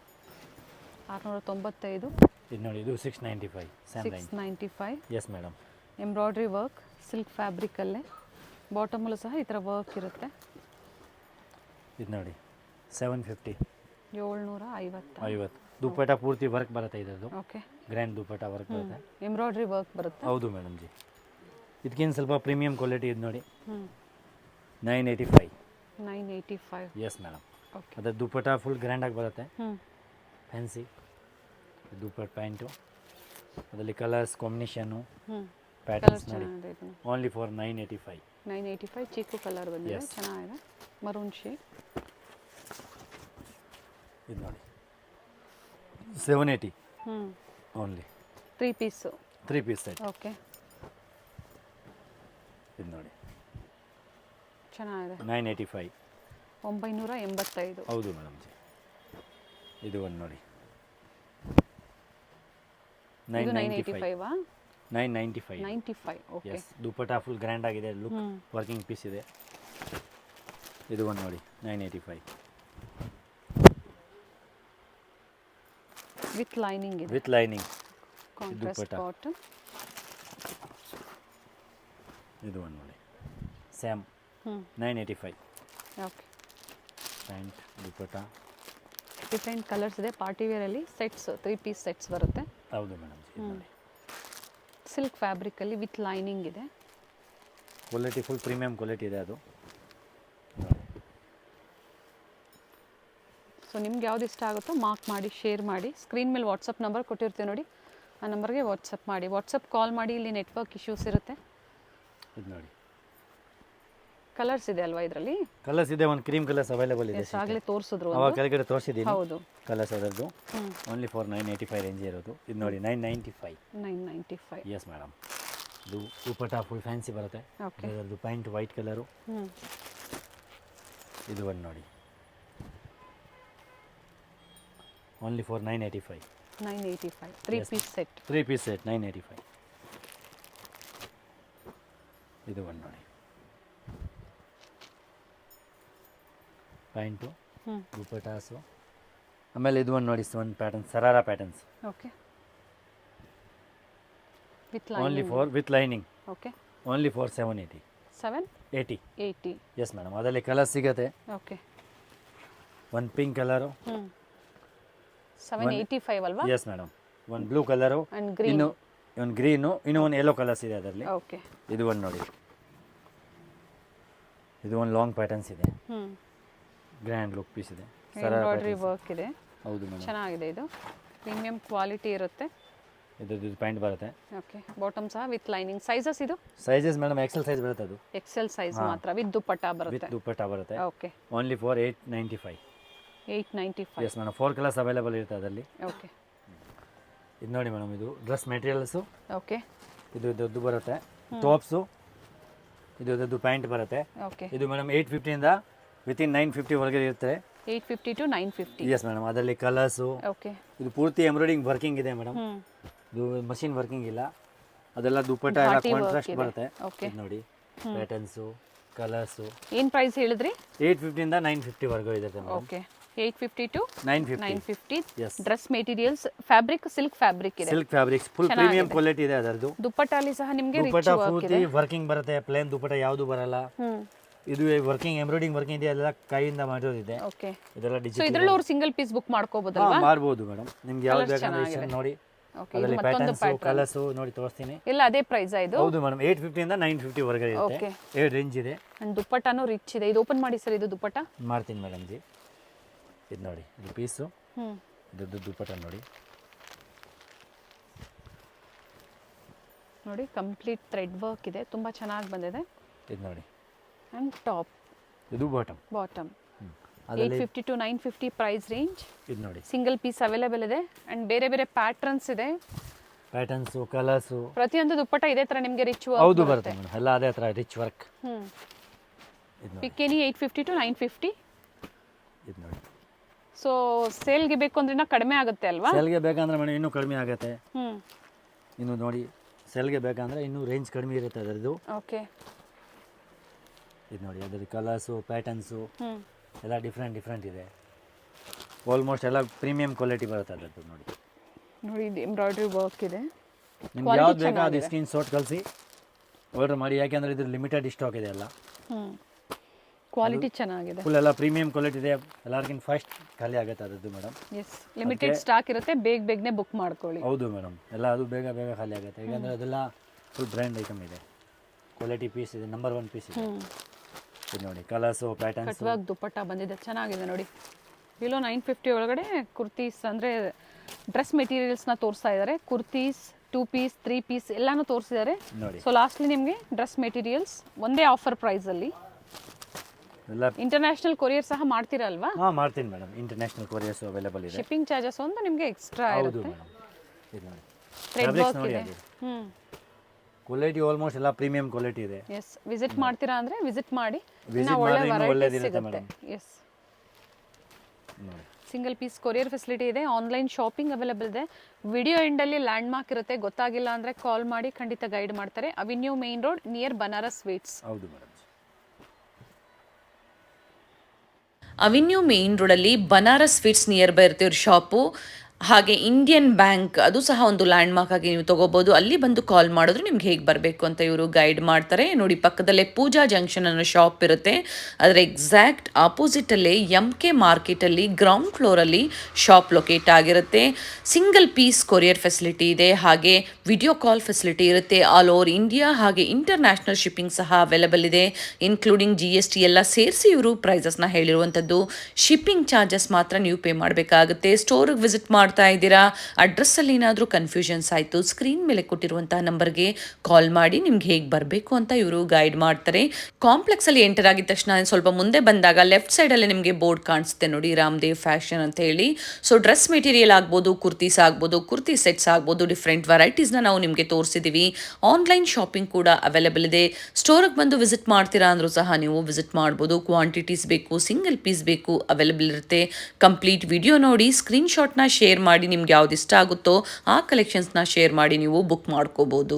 695. ಇದು ನೋಡಿ ಇದು 695. Same line. 695. Yes madam. Embroidery work silk ಫ್ಯಾಬ್ರಿಕಲ್ಲೇ, ಬಾಟಮಲ್ಲೂ ಸಹ ಈ ಥರ ವರ್ಕ್ ಇರುತ್ತೆ. ಇದು ನೋಡಿ 750. 750. ದುಪ್ಪಟ್ಟ ಪೂರ್ತಿ ವರ್ಕ್ ಬರುತ್ತೆ ಇದರದ್ದು. ಓಕೆ, ಗ್ರ್ಯಾಂಡ್ ದುಪ್ಪಟ್ಟ ವರ್ಕ್ ಬರುತ್ತೆ. ಎಂಬ್ರಾಯ್ಡ್ರಿ ವರ್ಕ್ ಬರುತ್ತೆ. ಹೌದು ಮೇಡಮ್ ಜಿ. ಇದಕ್ಕಿಂತ ಸ್ವಲ್ಪ ಪ್ರೀಮಿಯಂ ಕ್ವಾಲಿಟಿ ಇದು ನೋಡಿ 985. 985. Yes madam. ಓಕೆ, ಅದರ ದುಪ್ಪಟ್ಟ ಫುಲ್ ಗ್ರ್ಯಾಂಡಾಗಿ ಬರುತ್ತೆ. ಹ್ಞೂ ಫ್ಯಾನ್ಸಿ ದುಪ್ಪಟ್ಟ ಪ್ಯಾಂಟು, ಅದರಲ್ಲಿ ಕಲರ್ಸ್ ಕಾಂಬಿನೇಷನ್ನು ಹ್ಞೂ ಪ್ಯಾಟರ್ನ್ಸ್ ನೋಡಿ. ಚೆನ್ನಾಗಿದೆ ಇದು. Only for 985. 985 ಚೀಕು ಕಲರ್ ಬಂದಿದೆ. Yes. ಚೆನ್ನಾಗಿದೆ, ಮರೂನ್ ಶೇಡ್. ಇದು ನೋಡಿ 780 ಹ್ಞೂ only. 3 piece. 3 piece set. Okay, ಇದು ನೋಡಿ ಚೆನ್ನಾಗಿದೆ. 985. 985. ಹೌದು ಮೇಡಮ್ ಜಿ. ಇದು ಒಂದು ನೋಡಿ ಇದು 995. 985. 995. 95. ಓಕೆ, ಎಸ್, ದುಪ್ಪಟ್ಟ ಫುಲ್ ಗ್ರ್ಯಾಂಡ್ ಆಗಿದೆ. ಲುಕ್ ವರ್ಕಿಂಗ್ ಪೀಸ್ ಇದೆ. ಇದು ಒಂದು ನೋಡಿ 985 ವಿತ್ ಲೈನಿಂಗ್ ಇದೆ. With lining. Contrast dupatta. Bottom. ಇದು ಒಂದು ನೋಡಿ ಸ್ಯಾಮ್ ಹ್ಞೂ 985. ಓಕೆ, ಪ್ಯಾಂಟ್ ದುಪ್ಪಟ್ಟ. ಡಿಫ್ರೆಂಟ್ ಕಲರ್ಸ್ ಇದೆ. ಪಾರ್ಟಿ ವೇರಲ್ಲಿ ಸೆಟ್ಸ್ 3 ಪೀಸ್ ಸೆಟ್ಸ್ ಬರುತ್ತೆ. ಹೌದು ಮೇಡಮ್ ಜಿ. ಇದು ನೋಡಿ ಸಿಲ್ಕ್ ಫ್ಯಾಬ್ರಿಕಲ್ಲಿ ವಿತ್ ಲೈನಿಂಗ್ ಇದೆ. ಕ್ವಾಲಿಟಿ ಫುಲ್ ಪ್ರೀಮಿಯಂ ಕ್ವಾಲಿಟಿ ಇದೆ ಅದು. ಸೊ ನಿಮ್ಗೆ ಯಾವ್ದು ಇಷ್ಟ ಆಗುತ್ತೋ ಮಾರ್ಕ್ ಮಾಡಿ, ಶೇರ್ ಮಾಡಿ. ಸ್ಕ್ರೀನ್ ಮೇಲೆ ವಾಟ್ಸಪ್ ನಂಬರ್ ಕೊಟ್ಟಿರ್ತೀವಿ ನೋಡಿ, ಆ ನಂಬರ್ಗೆ ವಾಟ್ಸಪ್ ಮಾಡಿ. ವಾಟ್ಸಪ್ ಕಾಲ್ ಮಾಡಿ, ಇಲ್ಲಿ ನೆಟ್ವರ್ಕ್ ಇಶ್ಯೂಸ್ ಇರುತ್ತೆ. ಇದು ನೋಡಿ ಕಲರ್ಸ್ ಇದೆ ಅಲ್ವಾ ಇದರಲ್ಲಿ? ಕಲರ್ಸ್ ಇದೆ. ಒಂದು ಕ್ರೀಮ್ ಕಲರ್ಸ್ ಅವೈಲೇಬಲ್ ಇದೆ. ಆಗಲೇ ತೋರಿಸಿದ್ರು. ಅವಾಗ ಕೆಳಗಡೆ ತೋರಿಸಿದ್ದೀನಿ ಹೌದು, ಕಲರ್ಸ್ ಅದರದ್ದು. ಓನ್ಲಿ ಫಾರ್ 985 ರೇಂಜ್ ಇರೋದು. ಇದು ನೋಡಿ 995. 995. Yes madam. ಇದು ದುಪ್ಪಟ್ಟ ಫುಲ್ ಫ್ಯಾನ್ಸಿ ಬರುತ್ತೆ. ಓಕೆ, ಅದರದ್ದು ಪ್ಯಾಂಟ್ ವೈಟ್ ಕಲರು. ಇದು ಒಂದು ನೋಡಿ only for 985. 985. 3 piece set. 3 piece set 985. ಇದು ಒಂದು ನೋಡಿ ಪ್ಯಾಂಟು ದುಪ್ಪಟಾಸು. ಆಮೇಲೆ ಇದು ಒಂದು ನೋಡಿ ಒಂದು pattern sharara patterns. Okay, only for with lining. Okay, only for 780. 780. Yes madam. ಅದರಲ್ಲಿ ಕಲರ್ ಸಿಗುತ್ತೆ. ಓಕೆ, ಒಂದು ಪಿಂಕ್ ಕಲರು. 785 ಅಲ್ವಾ? Yes madam. ಒಂದು ಬ್ಲೂ ಕಲರು, ಅಂಡ್ ಗ್ರೀನ್. ಇನ್ನು ಒಂದು ಗ್ರೀನು, ಇನ್ನೂ ಒಂದು ಯೆಲ್ಲೋ ಕಲರ್ಸ್ ಇದೆ ಅದರಲ್ಲಿ. ಓಕೆ, ಇದು ಒಂದು ನೋಡಿ ಇದು ಒಂದು ಲಾಂಗ್ ಪ್ಯಾಟರ್ನ್ಸ್ ಇದೆ. ಗ್ರ್ಯಾಂಡ್ ಲುಕ್ ಪೀಸ್ ಇದೆ. ಎಂಬ್ರಾಯ್ಡ್ರಿ ವರ್ಕ್ ಇದೆ. ಹೌದು ಮೇಡಮ್. ಚೆನ್ನಾಗಿದೆ. ಇದು ಪ್ರೀಮಿಯಂ ಕ್ವಾಲಿಟಿ ಇರುತ್ತೆ. ಇದು ಪ್ಯಾಂಟ್ ಬರುತ್ತೆ. ಓಕೆ, ಬಾಟಮ್ ಸಹ ವಿತ್ ಲೈನಿಂಗ್. ಸೈಜಸ್ ಇದು? ಸೈಜಸ್ ಮೇಡಮ್ ಎಕ್ಸೆಲ್ ಸೈಜ್ ಬರುತ್ತೆ. ಅದು ಎಕ್ಸೆಲ್ ಸೈಜ್ ಮಾತ್ರ ವಿತ್ ದುಪ್ಪಟ್ಟ ವಿತ್ ಬರುತ್ತೆ. ದುಪ್ಪಟ್ಟ ಬರುತ್ತೆ. Okay, only for 895. 895. Yes madam. 4 colours available ಇರುತ್ತೆ ಅದರಲ್ಲಿ. ಓಕೆ, ಇದು ನೋಡಿ ಮೇಡಮ್. ಇದು ಡ್ರೆಸ್ ಮೆಟೀರಿಯಲ್ಸು. ಓಕೆ, ಇದು ದೊಡ್ಡ ಬರುತ್ತೆ ಟಾಪ್ಸು. ಇದು ಪ್ಯಾಂಟ್ ಬರುತ್ತೆ. ಓಕೆ. ಇದು ಮೇಡಮ್ 850ಇಂದ ವಿತಿನ್ 950 ಒಳಗೆ ಇರುತ್ತೆ. 850 to 950. S madam. ಅದರಲ್ಲಿ ಕಲರ್ಸು. ಓಕೆ, ಇದು ಪೂರ್ತಿ ಎಂಬ್ರಾಯ್ಡಿಂಗ್ ವರ್ಕಿಂಗ್ ಇದೆ ಮೇಡಮ್. ಇದು ಮಷಿನ್ ವರ್ಕಿಂಗ್ ಇಲ್ಲ. ಅದೆಲ್ಲ ದುಪ್ಪಟ್ಟ ಎಲ್ಲ ಕಾಂಟ್ರಾಸ್ಟ್ ಬರುತ್ತೆ. ಓಕೆ, ಇದು ನೋಡಿ ಪ್ಯಾಟರ್ನ್ಸು ಕಲರ್ಸು. ಏನು ಪ್ರೈಸ್ ಹೇಳಿದ್ರಿ? 850ಇಂದ 950 ವರೆಗೂ ಇರುತ್ತೆ madam. Okay, 850 to 950. 950. Yes. Dress materials fabric silk fabric ಇದೆ. Silk fabrics full premium quality ಇದೆ ಅದರದ್ದು. ದುಪ್ಪಟ್ಟಾಲಿ ಸಹ ನಿಮಗೆ ದುಪ್ಪಟ್ಟ ಪೂರ್ತಿ ವರ್ಕಿಂಗ್ ಬರುತ್ತೆ. ಪ್ಲೇನ್ ದುಪ್ಪಟ್ಟ ಯಾವುದು ಬರಲ್ಲ. ಇದು ವರ್ಕಿಂಗ್ ಎಂಬ್ರಾಯ್ಡಿಂಗ್ ವರ್ಕಿಂಗ್ ಇದೆ. ಎಲ್ಲ ಕೈಯಿಂದ ಮಾಡಿರೋದಿದೆ. ಓಕೆ, ಇದೆಲ್ಲ ಸೊ ಡಿಜಿಟಲ್. ಇದರಲ್ಲಿ ಅವರು ಸಿಂಗಲ್ ಪೀಸ್ ಬುಕ್ ಮಾಡ್ಕೋಬಹುದಲ್ವಾ? ಮಾಡಬಹುದು ಮೇಡಮ್. ನಿಮ್ಗೆ ಯಾವ್ದು ಬೇಕಂದ್ರೆ ಇಷ್ಟ ನೋಡಿ. ಓಕೆ, ಅದರಲ್ಲಿ ಪ್ಯಾಟರ್ನ್ಸ್ ಕಲರ್ಸ್ ನೋಡಿ ತೋರಿಸ್ತೀನಿ. ಎಲ್ಲ ಅದೇ ಪ್ರೈಸ್ ಇದು? ಹೌದು ಮೇಡಮ್. 850ಇಂದ 950 ವರೆಗೆ ಇರುತ್ತೆ. ಓಕೆ, 8 ರೇಂಜ್ ಇದೆ. ಅಂಡ್ ದುಪ್ಪಟ್ಟಾನು ರಿಚ್ ಇದೆ. ಇದು ಓಪನ್ ಮಾಡಿ ಸರ್. ಇದು ದುಪ್ಪಟ್ಟ ಮಾಡ್ತೀನಿ ಮೇಡಮ್ ಜಿ. ಇದು ನೋಡಿ ಇದು ಪೀಸು. ಇದು ದುಪ್ಪಟ್ಟ ನೋಡಿ. ನೋಡಿ ಕಂಪ್ಲೀಟ್ ಥ್ರೆಡ್ ವರ್ಕ್ ಇದೆ. ತುಂಬ ಚೆನ್ನಾಗಿ ಬಂದಿದೆ. ಇದು ನೋಡಿ. ಅಂಡ್ ಟಾಪ್ ಇದು ಬಾಟಮ್. 850 to 950 price range. ಇದು ನೋಡಿ ಸಿಂಗಲ್ ಪೀಸ್ ಅವೈಲೇಬಲ್ ಇದೆ. ಅಂಡ್ ಬೇರೆ ಬೇರೆ ಪ್ಯಾಟ್ರನ್ಸ್ ಇದೆ. ಪ್ಯಾಟರ್ನ್ಸು ಕಲರ್ಸು ಪ್ರತಿಯೊಂದು ದುಪ್ಪಟ್ಟ ಇದೇ ತರ ನಿಮಗೆ ರಿಚ್ ಹೌದು ಬರುತ್ತೆ ಮೇಡಮ್, ಎಲ್ಲ ಅದೇ ಥರ ರಿಚ್ ವರ್ಕ್. ಇದು ನೋಡಿ, ಪಿಕ್ಕೇನಿ 850 to 950. ಇದು ನೋಡಿ. ಸೊ ಸೇಲ್ಗೆ ಬೇಕು ಅಂದ್ರೆ ಇನ್ನೂ ಕಡಿಮೆ ಆಗುತ್ತೆ ಅಲ್ವಾ? ಸೆಲ್ಗೆ ಬೇಕಂದ್ರೆ ಮೇಡಮ್ ಇನ್ನೂ ಕಡಿಮೆ ಆಗುತ್ತೆ. ಹ್ಮ್ ಇನ್ನು ನೋಡಿ, ಸೆಲ್ಗೆ ಬೇಕಂದ್ರೆ ಇನ್ನೂ ರೇಂಜ್ ಕಡಿಮೆ ಇರುತ್ತೆ ಅದರದ್ದು. ಓಕೆ. ಇದು ನೋಡಿ, ಅದರ ಕಲರ್ಸು ಪ್ಯಾಟರ್ನ್ಸು ಹ್ಮ್ ಎಲ್ಲ ಡಿಫ್ರೆಂಟ್ ಇದೆ. ಆಲ್ಮೋಸ್ಟ್ ಎಲ್ಲ ಪ್ರೀಮಿಯಂ ಕ್ವಾಲಿಟಿ ಬರುತ್ತೆ ಅದರದ್ದು. ನೋಡಿ ನೋಡಿ, ಇದು ಎಂಬ್ರಾಯ್ಡ್ರಿ ವರ್ಕ್ ಇದೆ. ನಿಮ್ಗೆ ಯಾವ್ದು ಬೇಕೋ ಅದು ಸ್ಕ್ರೀನ್ ಶಾಟ್ ಕಳಿಸಿ ಆರ್ಡರ್ ಮಾಡಿ, ಯಾಕೆಂದರೆ ಇದು ಲಿಮಿಟೆಡ್ ಸ್ಟಾಕ್ ಇದೆ ಎಲ್ಲ. ಕ್ವಾಲಿಟಿ ಚೆನ್ನಾಗಿದೆ. ಫುಲ್ ಎಲ್ಲ ಪ್ರೀಮಿಯಂ ಕ್ವಾಲಿಟಿ ಇದೆ. ಎಲ್ಲರಿಗಿಂತ ಫಸ್ಟ್ ಖಾಲಿ ಆಗುತ್ತೆ ಅದರದ್ದು ಮೇಡಮ್. ಎಸ್, ಲಿಮಿಟೆಡ್ ಸ್ಟಾಕ್ ಇರುತ್ತೆ, ಬೇಗನೆ ಬುಕ್ ಮಾಡ್ಕೊಳ್ಳಿ. ಹೌದು ಮೇಡಮ್, ಎಲ್ಲ ಅದು ಬೇಗ ಖಾಲಿ ಆಗುತ್ತೆ. ಯಾಕೆಂದರೆ ಅದೆಲ್ಲ ಫುಲ್ ಬ್ರ್ಯಾಂಡ್ ಐಟಮ್ ಇದೆ, ಕ್ವಾಲಿಟಿ ಪೀಸ್ ಇದೆ, ನಂಬರ್ 1 ಪೀಸ್ ಇದೆ. ಇದು ನೋಡಿ, ಕಲರ್ಸು ಪ್ಯಾಟರ್ನ್ಸ್. ಕಟ್ವಾಗ ದುಪ್ಪಟ್ಟ ಬಂದಿದೆ, ಚೆನ್ನಾಗಿದೆ ನೋಡಿ. ಬಿಲೋ 950 ಒಳಗಡೆ ಕುರ್ತೀಸ್ ಅಂದರೆ ಡ್ರೆಸ್ ಮೆಟೀರಿಯಲ್ಸ್ನ ತೋರಿಸ್ತಾ ಇದ್ದಾರೆ. ಕುರ್ತೀಸ್ 2 ಪೀಸ್ 3 ಪೀಸ್ ಎಲ್ಲಾನು ತೋರಿಸಿದ್ದಾರೆ ನೋಡಿ. ಸೊ ಲಾಸ್ಟ್ಲಿ ನಿಮಗೆ ಡ್ರೆಸ್ ಮೆಟೀರಿಯಲ್ಸ್ ಒಂದೇ ಆಫರ್ ಪ್ರೈಸಲ್ಲಿ. ಎಲ್ಲ ಇಂಟರ್ನ್ಯಾಷನಲ್ ಕೊರಿಯರ್ ಸಹ ಮಾಡ್ತೀರಾ ಅಲ್ವಾ? ಹಾಂ, ಮಾಡ್ತೀನಿ ಮೇಡಮ್. ಇಂಟರ್ನ್ಯಾಷನಲ್ ಕೊರಿಯರ್ಸ್ ಅವೈಲೇಬಲ್ ಇದೆ. ಶಿಪ್ಪಿಂಗ್ ಚಾರ್ಜಸ್ ಒಂದು ನಿಮಗೆ ಎಕ್ಸ್ಟ್ರಾ ಹೌದು ಇರುತ್ತೆ. ಮೇಡಮ್. ಇದು ನೋಡಿ, ಥ್ರೆಡ್ ಫ್ಯಾಬ್ರಿಕ್ಸ್ ವರ್ಕ್ ನೋಡಿ, ಇದೆ. ಅದು ಕ್ವಾಲಿಟಿ ಆಲ್ಮೋಸ್ಟ್ ಎಲ್ಲ ಪ್ರೀಮಿಯಂ ಕ್ವಾಲಿಟಿ ಇದೆ. ಎಸ್, ವಿಸಿಟ್ ಮಾಡ್ತೀರಾ ಅಂದರೆ ವಿಸಿಟ್ ಮಾಡಿ, ವಿಸಿಟ್ ಒಳ್ಳೆ ಮಾಡಿದ್ರೆ ಇನ್ನೂ ವೆರೈಟಿ ಒಳ್ಳೇದಿರುತ್ತೆ ಸಿಗುತ್ತೆ. ಮೇಡಮ್. ಎಸ್, ನೋಡಿ, ಸಿಂಗಲ್ ಪೀಸ್ ಕೊರಿಯರ್ ಫೆಸಿಲಿಟಿ ಇದೆ, ಆನ್ಲೈನ್ ಶಾಪಿಂಗ್ ಅವೈಲೇಬಲ್ ಇದೆ. ವಿಡಿಯೋ ಎಂಡಲ್ಲಿ ಲ್ಯಾಂಡ್ ಮಾರ್ಕ್ ಇರುತ್ತೆ, ಗೊತ್ತಾಗಿಲ್ಲ ಅಂದರೆ ಕಾಲ್ ಮಾಡಿ, ಖಂಡಿತ ಗೈಡ್ ಮಾಡ್ತಾರೆ. Avenue main road near Banaras sweets. ಹೌದು ಮೇಡಮ್. ಅವೆನ್ಯೂ ಮೇನ್ ರೋಡಲ್ಲಿ ಬನಾರಸ್ ಸ್ವೀಟ್ಸ್ ನಿಯರ್ ಬೈ ಇರುತ್ತೆ ಇವ್ರ ಶಾಪು. ಹಾಗೆ ಇಂಡಿಯನ್ ಬ್ಯಾಂಕ್ ಅದು ಸಹ ಒಂದು ಲ್ಯಾಂಡ್ ಮಾರ್ಕ್ ಆಗಿ ನೀವು ತೊಗೋಬೋದು. ಅಲ್ಲಿ ಬಂದು ಕಾಲ್ ಮಾಡಿದ್ರೆ ನಿಮ್ಗೆ ಹೇಗೆ ಬರಬೇಕು ಅಂತ ಇವರು ಗೈಡ್ ಮಾಡ್ತಾರೆ. ನೋಡಿ, ಪಕ್ಕದಲ್ಲೇ ಪೂಜಾ ಜಂಕ್ಷನ್ ಅನ್ನೋ ಶಾಪ್ ಇರುತ್ತೆ, ಅದರ ಎಕ್ಸಾಕ್ಟ್ ಆಪೋಸಿಟಲ್ಲೇ MK ಮಾರ್ಕೆಟಲ್ಲಿ ಗ್ರೌಂಡ್ ಫ್ಲೋರಲ್ಲಿ ಶಾಪ್ ಲೊಕೇಟ್ ಆಗಿರುತ್ತೆ. ಸಿಂಗಲ್ ಪೀಸ್ ಕೊರಿಯರ್ ಫೆಸಿಲಿಟಿ ಇದೆ, ಹಾಗೆ ವಿಡಿಯೋ ಕಾಲ್ ಫೆಸಿಲಿಟಿ ಇರುತ್ತೆ. ಆಲ್ ಓವರ್ ಇಂಡಿಯಾ ಹಾಗೆ ಇಂಟರ್ನ್ಯಾಷನಲ್ ಶಿಪ್ಪಿಂಗ್ ಸಹ ಅವೈಲೇಬಲ್ ಇದೆ, ಇನ್ಕ್ಲೂಡಿಂಗ್ GST ಎಲ್ಲ ಸೇರಿಸಿ ಇವರು ಪ್ರೈಸಸ್ನ ಹೇಳಿರುವಂಥದ್ದು. ಶಿಪ್ಪಿಂಗ್ ಚಾರ್ಜಸ್ ಮಾತ್ರ ನೀವು ಪೇ ಮಾಡಬೇಕಾಗುತ್ತೆ. ಸ್ಟೋರಿಗೆ ವಿಸಿಟ್ ಮಾಡ್ತಾ ಇದ್ದೀರಾ, ಅಡ್ರೆಸ್ಸಲ್ಲಿ ಏನಾದರೂ ಕನ್ಫ್ಯೂಷನ್ಸ್ ಆಯಿತು, ಸ್ಕ್ರೀನ್ ಮೇಲೆ ಕೊಟ್ಟಿರುವಂತಹ ನಂಬರ್ಗೆ ಕಾಲ್ ಮಾಡಿ ನಿಮ್ಗೆ ಹೇಗೆ ಬರಬೇಕು ಅಂತ ಇವರು ಗೈಡ್ ಮಾಡ್ತಾರೆ. ಕಾಂಪ್ಲೆಕ್ಸಲ್ಲಿ ಎಂಟರ್ ಆಗಿದ ತಕ್ಷಣ ಸ್ವಲ್ಪ ಮುಂದೆ ಬಂದಾಗ ಲೆಫ್ಟ್ ಸೈಡಲ್ಲಿ ನಿಮಗೆ ಬೋರ್ಡ್ ಕಾಣಿಸುತ್ತೆ ನೋಡಿ, ರಾಮದೇವ್ ಫ್ಯಾಷನ್ ಅಂತ ಹೇಳಿ. ಸೊ ಡ್ರೆಸ್ ಮೆಟೀರಿಯಲ್ ಆಗ್ಬೋದು, ಕುರ್ತೀಸ್ ಆಗ್ಬೋದು, ಕುರ್ತಿ ಸೆಟ್ಸ್ ಆಗ್ಬೋದು, ಡಿಫ್ರೆಂಟ್ ವೆರೈಟೀಸ್ನ ನಾವು ನಿಮಗೆ ತೋರಿಸಿದ್ದೀವಿ. ಆನ್ಲೈನ್ ಶಾಪಿಂಗ್ ಕೂಡ ಅವೈಲೇಬಲ್ ಇದೆ. ಸ್ಟೋರಿಗೆ ಬಂದು ವಿಸಿಟ್ ಮಾಡ್ತೀರಾ ಅಂದರೂ ಸಹ ನೀವು ವಿಸಿಟ್ ಮಾಡ್ಬೋದು. ಕ್ವಾಂಟಿಟೀಸ್ ಬೇಕು, ಸಿಂಗಲ್ ಪೀಸ್ ಬೇಕು, ಅವೈಲೇಬಲ್ ಇರುತ್ತೆ. ಕಂಪ್ಲೀಟ್ ವಿಡಿಯೋ ನೋಡಿ, ಸ್ಕ್ರೀನ್ಶಾಟ್ನ ಶೇರ್ ಮಾಡಿ, ನಿಮ್ಗೆ ಯಾವ್ದು ಇಷ್ಟ ಆಗುತ್ತೋ ಆ ಕಲೆಕ್ಷನ್ಸ್ನ ಶೇರ್ ಮಾಡಿ ನೀವು ಬುಕ್ ಮಾಡ್ಕೋಬೋದು.